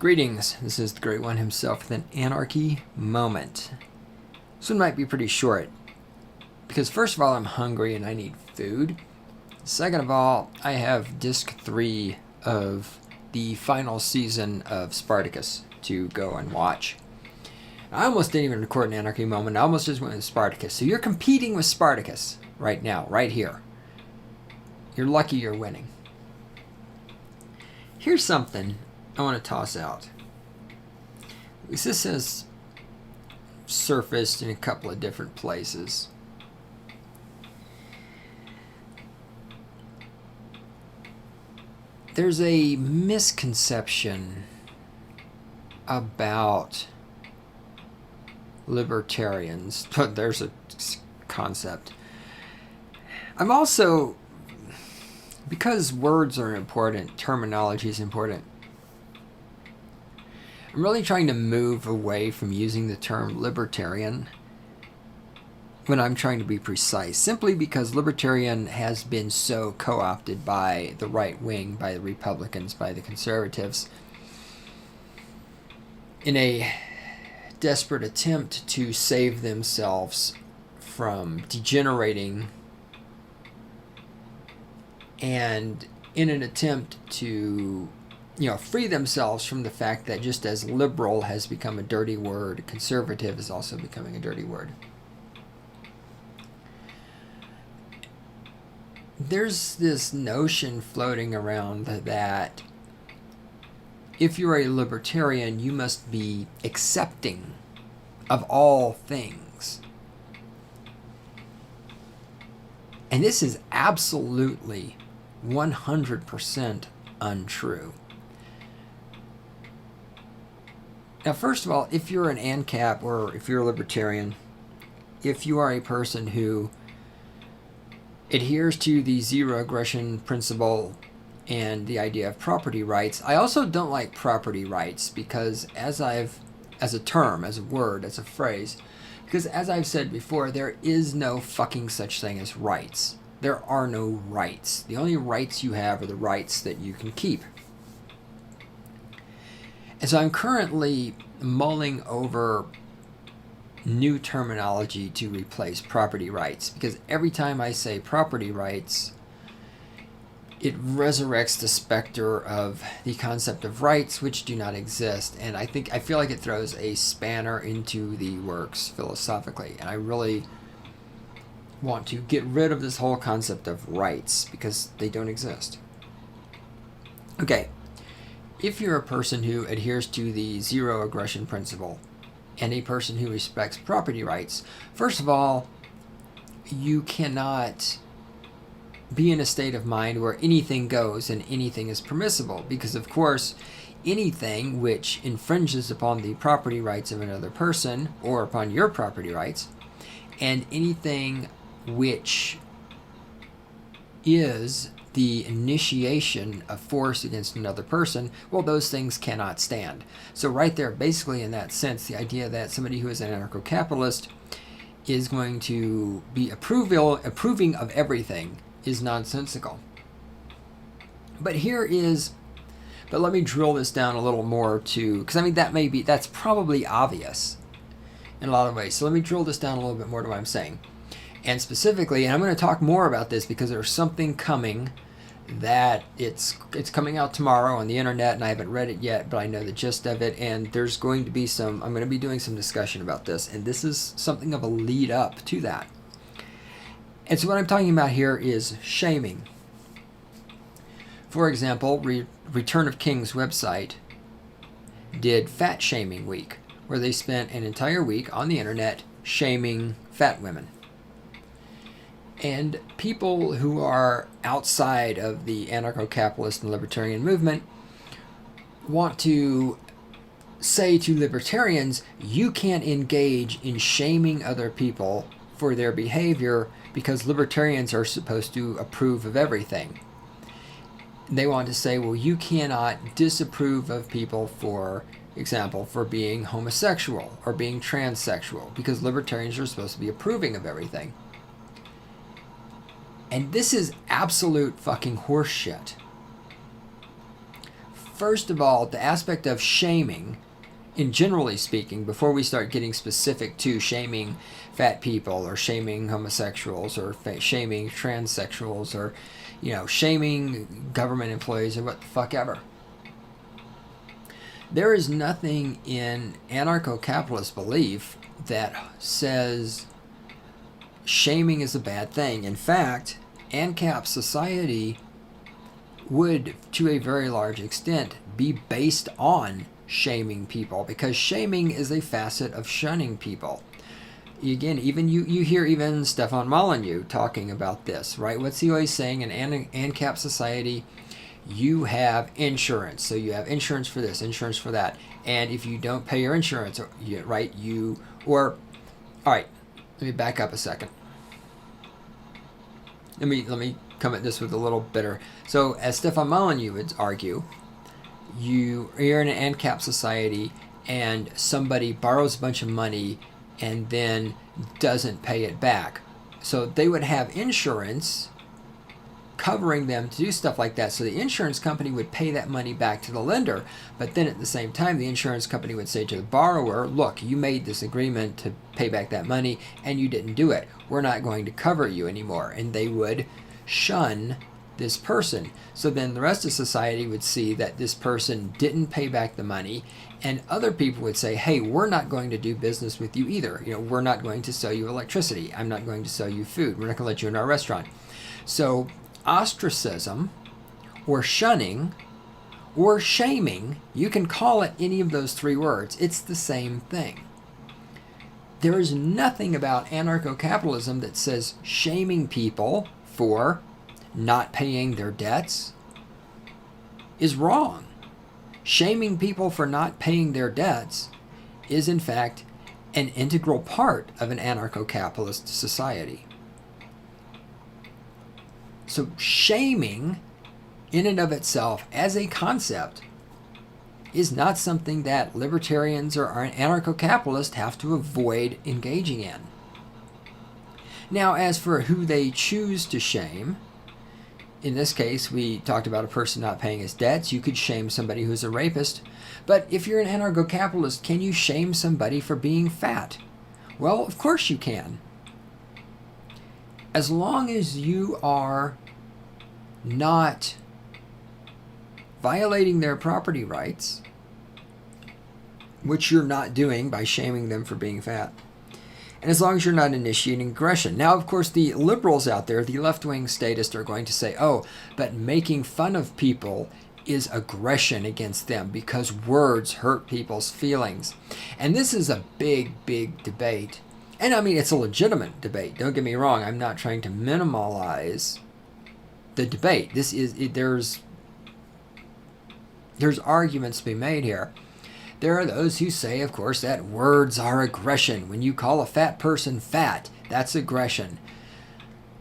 Greetings, this is the Great One himself with an Anarchy moment. This one might be pretty short, because first of all, I'm hungry and I need food. Second of all, I have disc 3 of the final season of Spartacus to go and watch. I almost didn't even record an Anarchy moment, I almost just went with Spartacus. So you're competing with Spartacus right now, right here. You're lucky you're winning. Here's something I want to toss out. This has surfaced in a couple of different places. There's a misconception about libertarians. There's a concept. I'm also, because words are important, terminology is important, I'm really trying to move away from using the term libertarian when I'm trying to be precise, simply because libertarian has been so co-opted by the right wing, by the Republicans, by the conservatives, in a desperate attempt to save themselves from degenerating, and in an attempt to free themselves from the fact that just as liberal has become a dirty word, conservative is also becoming a dirty word. There's this notion floating around that if you're a libertarian, you must be accepting of all things. And this is absolutely 100% untrue. Now, first of all, if you're an ANCAP or if you're a libertarian, if you are a person who adheres to the zero aggression principle and the idea of property rights, I also don't like property rights because as a term, as a word, as a phrase, because as I've said before, there is no fucking such thing as rights. There are no rights. The only rights you have are the rights that you can keep. And so I'm currently mulling over new terminology to replace property rights, because every time I say property rights, it resurrects the specter of the concept of rights, which do not exist. And I feel like it throws a spanner into the works philosophically. And I really want to get rid of this whole concept of rights because they don't exist. Okay. If you're a person who adheres to the zero aggression principle and a person who respects property rights, first of all, you cannot be in a state of mind where anything goes and anything is permissible, because of course anything which infringes upon the property rights of another person or upon your property rights, and anything which is the initiation of force against another person, well, those things cannot stand. So right there, basically in that sense, the idea that somebody who is an anarcho-capitalist is going to be approving of everything is nonsensical. But let me drill this down a little more because that's probably obvious in a lot of ways. So let me drill this down a little bit more to what I'm saying. And specifically, and I'm going to talk more about this because there's something coming that it's coming out tomorrow on the internet, and I haven't read it yet, but I know the gist of it, and there's going to be I'm going to be doing some discussion about this, and this is something of a lead up to that. And so what I'm talking about here is shaming. For example, Return of King's website did Fat Shaming Week, where they spent an entire week on the internet shaming fat women. And people who are outside of the anarcho-capitalist and libertarian movement want to say to libertarians, you can't engage in shaming other people for their behavior because libertarians are supposed to approve of everything. They want to say, well, you cannot disapprove of people, for example, for being homosexual or being transsexual, because libertarians are supposed to be approving of everything. And this is absolute fucking horseshit. first of all, the aspect of shaming, in generally speaking, before we start getting specific to shaming fat people or shaming homosexuals or shaming transsexuals or, shaming government employees or what the fuck ever. There is nothing in anarcho-capitalist belief that says shaming is a bad thing. In fact, ANCAP society would, to a very large extent, be based on shaming people, because shaming is a facet of shunning people. Again, even you hear even Stefan Molyneux talking about this, right? What's he always saying? In ANCAP society, you have insurance. So you have insurance for this, insurance for that. And if you don't pay your insurance, right, all right, let me back up a second. Let me come at this with a little bitter. So as Stefan Molyneux would argue, you're in an ANCAP society and somebody borrows a bunch of money and then doesn't pay it back. So they would have insurance covering them to do stuff like that. So the insurance company would pay that money back to the lender. But then at the same time, the insurance company would say to the borrower, look, you made this agreement to pay back that money and you didn't do it. We're not going to cover you anymore. And they would shun this person. So then the rest of society would see that this person didn't pay back the money, and other people would say, hey, we're not going to do business with you either. We're not going to sell you electricity. I'm not going to sell you food. We're not going to let you in our restaurant. So ostracism or shunning or shaming, you can call it any of those three words. It's the same thing. There is nothing about anarcho-capitalism that says shaming people for not paying their debts is wrong. Shaming people for not paying their debts is, in fact, an integral part of an anarcho-capitalist society. So shaming, in and of itself, as a concept, is not something that libertarians or anarcho-capitalists have to avoid engaging in. Now, as for who they choose to shame, in this case, we talked about a person not paying his debts. You could shame somebody who's a rapist. But if you're an anarcho-capitalist, can you shame somebody for being fat? Well, of course you can. As long as you are not violating their property rights, which you're not doing by shaming them for being fat, and as long as you're not initiating aggression. Now, of course, the liberals out there, the left-wing statists, are going to say, oh, but making fun of people is aggression against them because words hurt people's feelings. And this is a big, big debate. And I mean, it's a legitimate debate. Don't get me wrong. I'm not trying to minimalize the debate. There's arguments to be made here. There are those who say, of course, that words are aggression. When you call a fat person fat, that's aggression.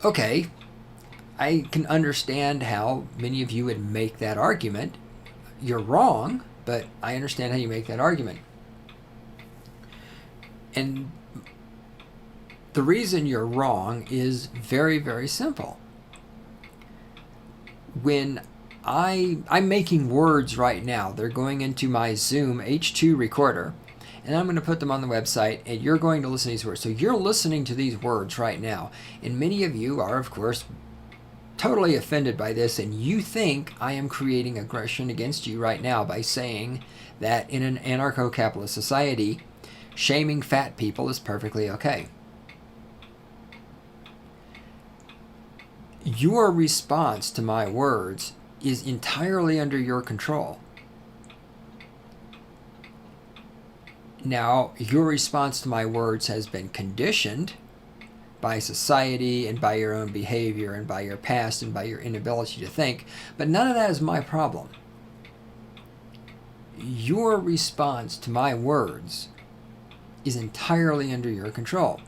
Okay, I can understand how many of you would make that argument. You're wrong, but I understand how you make that argument. And the reason you're wrong is very, very simple. When I'm making words right now. They're going into my Zoom H2 recorder, and I'm going to put them on the website, and you're going to listen to these words. So you're listening to these words right now, and many of you are, of course, totally offended by this, and you think I am creating aggression against you right now by saying that in an anarcho-capitalist society, shaming fat people is perfectly okay. Your response to my words is entirely under your control. Now, your response to my words has been conditioned by society and by your own behavior and by your past and by your inability to think, but none of that is my problem. Your response to my words is entirely under your control.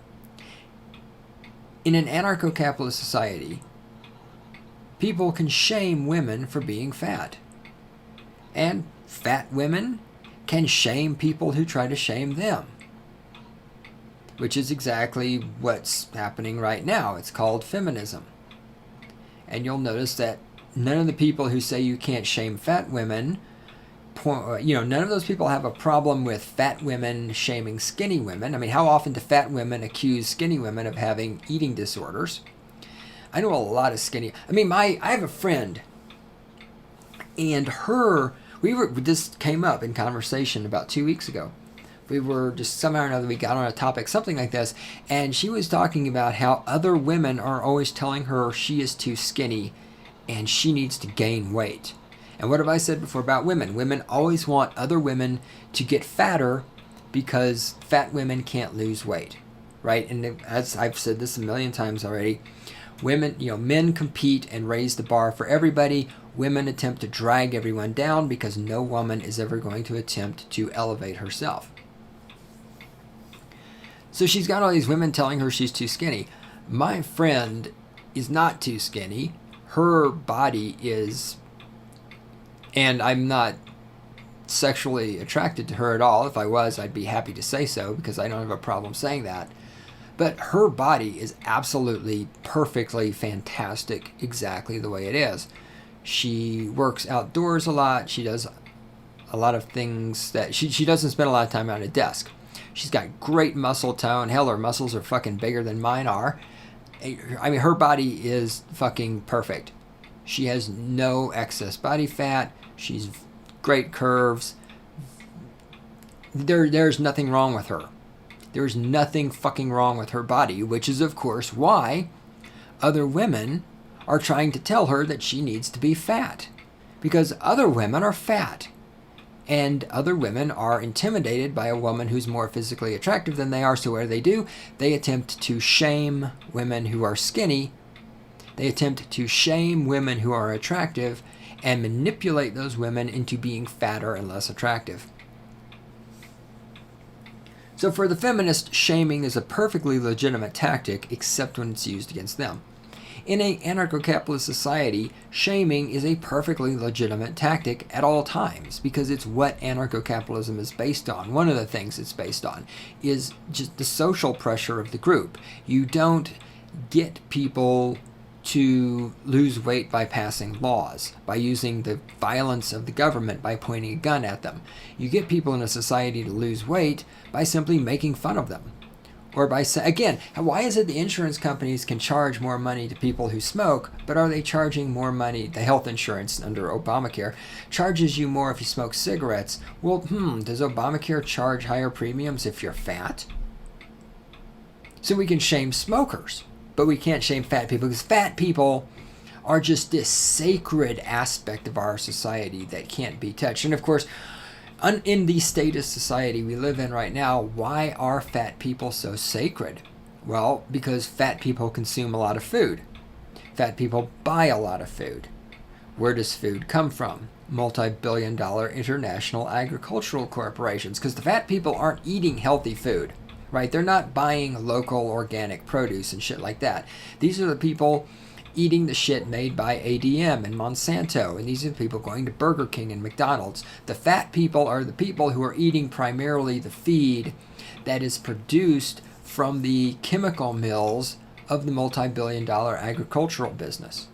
In an anarcho-capitalist society, people can shame women for being fat. And fat women can shame people who try to shame them. Which is exactly what's happening right now. It's called feminism. And you'll notice that none of the people who say you can't shame fat women none of those people have a problem with fat women shaming skinny women. I mean, how often do fat women accuse skinny women of having eating disorders? I know a lot of skinny. I mean, I have a friend, and this came up in conversation about 2 weeks ago. We were just somehow or another, we got on a topic, something like this, and she was talking about how other women are always telling her she is too skinny and she needs to gain weight. And what have I said before about women? Women always want other women to get fatter because fat women can't lose weight, right? And as I've said this a million times already, men compete and raise the bar for everybody. Women attempt to drag everyone down because no woman is ever going to attempt to elevate herself. So she's got all these women telling her she's too skinny. My friend is not too skinny. Her body is, and I'm not sexually attracted to her at all. If I was, I'd be happy to say so because I don't have a problem saying that. But her body is absolutely perfectly fantastic exactly the way it is. She works outdoors a lot. She does a lot of things that she doesn't spend a lot of time at a desk. She's got great muscle tone. Hell, her muscles are fucking bigger than mine are. I mean, her body is fucking perfect. She has no excess body fat. She's great curves. There's nothing wrong with her. There's nothing fucking wrong with her body, which is, of course, why other women are trying to tell her that she needs to be fat. Because other women are fat. And other women are intimidated by a woman who's more physically attractive than they are. So what do? They attempt to shame women who are skinny. They attempt to shame women who are attractive and manipulate those women into being fatter and less attractive. So for the feminist, shaming is a perfectly legitimate tactic, except when it's used against them. In an anarcho-capitalist society, shaming is a perfectly legitimate tactic at all times because it's what anarcho-capitalism is based on. One of the things it's based on is just the social pressure of the group. You don't get people to lose weight by passing laws, by using the violence of the government, by pointing a gun at them. You get people in a society to lose weight by simply making fun of them. Or by saying, again, why is it the insurance companies can charge more money to people who smoke, but are they charging more money? The health insurance under Obamacare charges you more if you smoke cigarettes. Well, does Obamacare charge higher premiums if you're fat? So we can shame smokers, but we can't shame fat people because fat people are just this sacred aspect of our society that can't be touched. And of course, in the statist society we live in right now, why are fat people so sacred? Well, because fat people consume a lot of food. Fat people buy a lot of food. Where does food come from? Multi-billion-dollar international agricultural corporations, because the fat people aren't eating healthy food, right? They're not buying local organic produce and shit like that. These are the people eating the shit made by ADM and Monsanto, and these are the people going to Burger King and McDonald's. The fat people are the people who are eating primarily the feed that is produced from the chemical mills of the multi-billion-dollar agricultural business.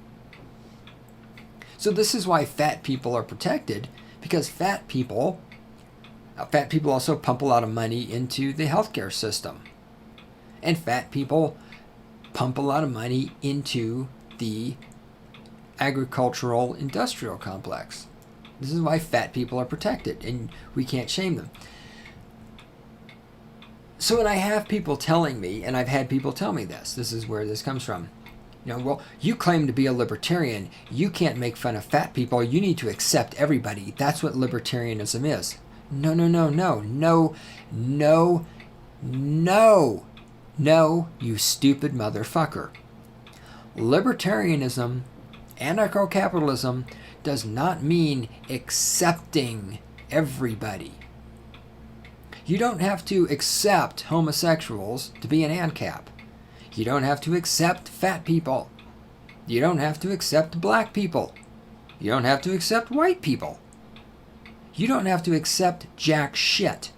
So this is why fat people are protected, because fat people also pump a lot of money into the healthcare system. And fat people pump a lot of money into the agricultural industrial complex. This is why fat people are protected, and we can't shame them. So when I have people telling me, and I've had people tell me this is where this comes from. Well, you claim to be a libertarian. You can't make fun of fat people. You need to accept everybody. That's what libertarianism is. No, you stupid motherfucker. Libertarianism, anarcho-capitalism, does not mean accepting everybody. You don't have to accept homosexuals to be an ANCAP. You don't have to accept fat people. You don't have to accept black people. You don't have to accept white people. You don't have to accept jack shit.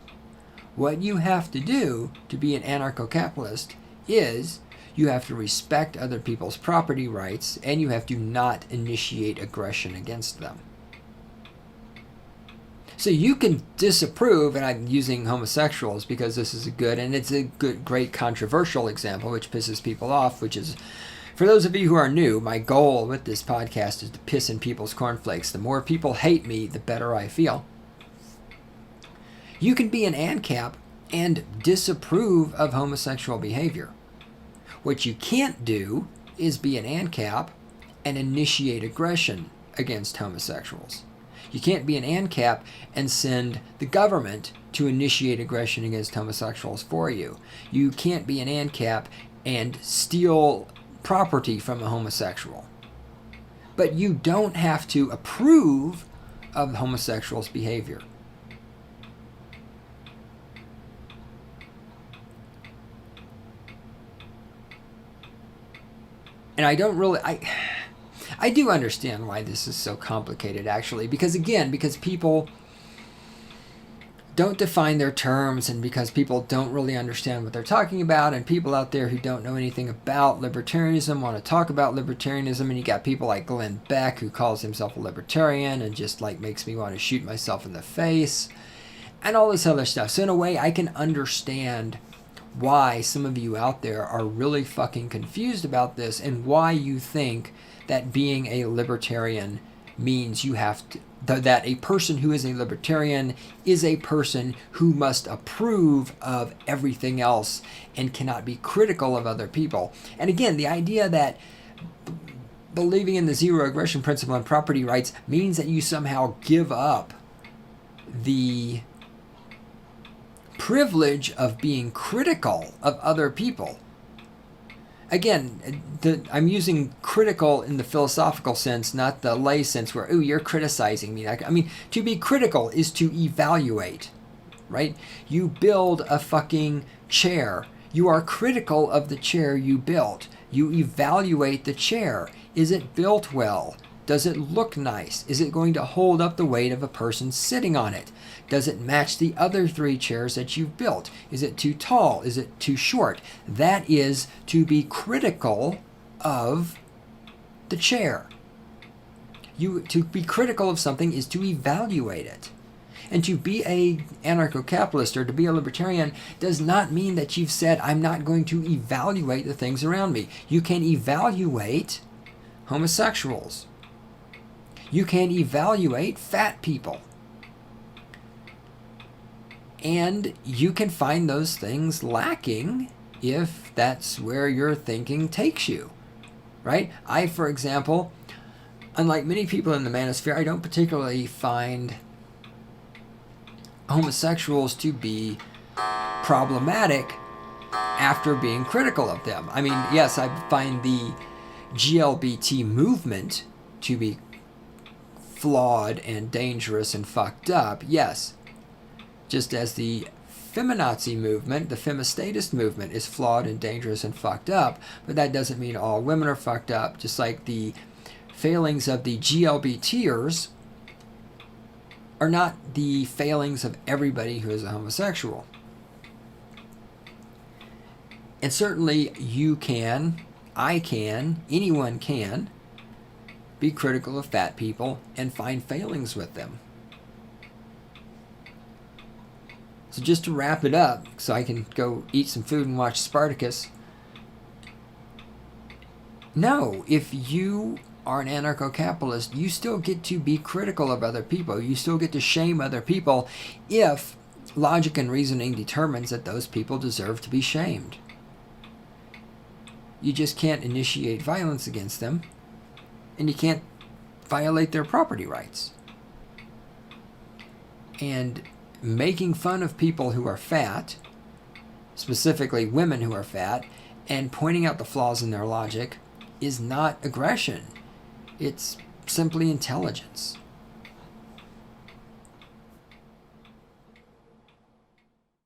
What you have to do to be an anarcho-capitalist is you have to respect other people's property rights, and you have to not initiate aggression against them. So you can disapprove, and I'm using homosexuals because this is it's a good, great controversial example, which pisses people off, which is, for those of you who are new, my goal with this podcast is to piss in people's cornflakes. The more people hate me, the better I feel. You can be an ANCAP and disapprove of homosexual behavior. What you can't do is be an ANCAP and initiate aggression against homosexuals. You can't be an ANCAP and send the government to initiate aggression against homosexuals for you. You can't be an ANCAP and steal property from a homosexual. But you don't have to approve of homosexuals' behavior. And I do understand why this is so complicated, actually, because people don't define their terms, and because people don't really understand what they're talking about, and people out there who don't know anything about libertarianism want to talk about libertarianism, and you got people like Glenn Beck, who calls himself a libertarian and just like makes me want to shoot myself in the face, and all this other stuff. So in a way, I can understand why some of you out there are really fucking confused about this, and why you think that being a libertarian means you have to, that a person who is a libertarian is a person who must approve of everything else and cannot be critical of other people. And again, the idea that believing in the zero aggression principle and property rights means that you somehow give up the privilege of being critical of other people. Again, I'm using critical in the philosophical sense, not the lay sense where, ooh, you're criticizing me. I mean, to be critical is to evaluate, right? You build a fucking chair. You are critical of the chair you built. You evaluate the chair. Is it built well? Does it look nice? Is it going to hold up the weight of a person sitting on it? Does it match the other 3 chairs that you've built? Is it too tall? Is it too short? That is to be critical of the chair. To be critical of something is to evaluate it. And to be a anarcho-capitalist or to be a libertarian does not mean that you've said, I'm not going to evaluate the things around me. You can evaluate homosexuals. You can evaluate fat people. And you can find those things lacking if that's where your thinking takes you, right? I, for example, unlike many people in the manosphere, I don't particularly find homosexuals to be problematic after being critical of them. I mean, yes, I find the GLBT movement to be flawed and dangerous and fucked up, yes. Just as the feminazi movement, the femistatist movement, is flawed and dangerous and fucked up, but that doesn't mean all women are fucked up, just like the failings of the GLBTers are not the failings of everybody who is a homosexual. And certainly you can, I can, anyone can be critical of fat people and find failings with them. So just to wrap it up, so I can go eat some food and watch Spartacus. No, if you are an anarcho-capitalist, you still get to be critical of other people. You still get to shame other people if logic and reasoning determines that those people deserve to be shamed. You just can't initiate violence against them, and you can't violate their property rights. And making fun of people who are fat, specifically women who are fat, and pointing out the flaws in their logic is not aggression. It's simply intelligence.